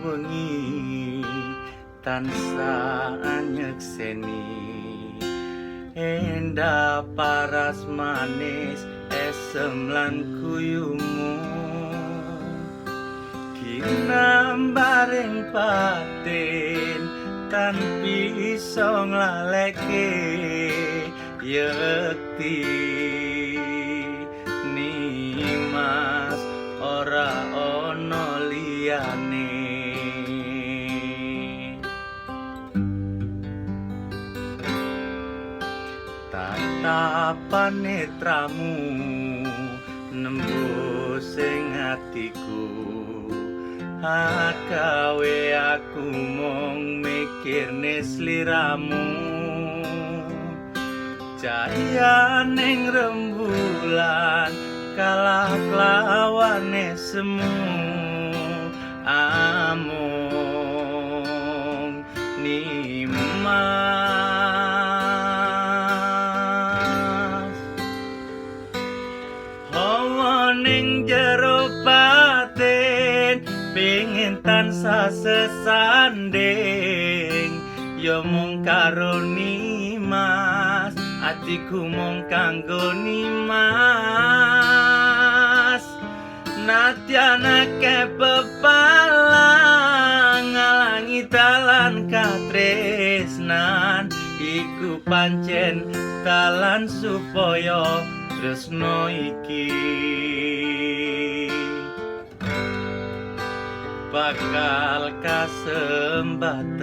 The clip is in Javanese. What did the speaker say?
wengi tansah nyekseni endah paras manis esem lan guyumu kinambaring batin tanpa iso nglaleke yekti nimas ora ono liyane tatapan netramu nembus ing atiku gawe aku mung mikirne sliramu cahya ning rembulan kalah lawane semu amung nimas hawa ning jero batin pengen tansah sesanding ya mung karo nimas atiku mung kanggo nimas nadyan akeh pepalang ngalangi dalan katresnan iku pancen dalan supaya tresno iki bakal kasembatan.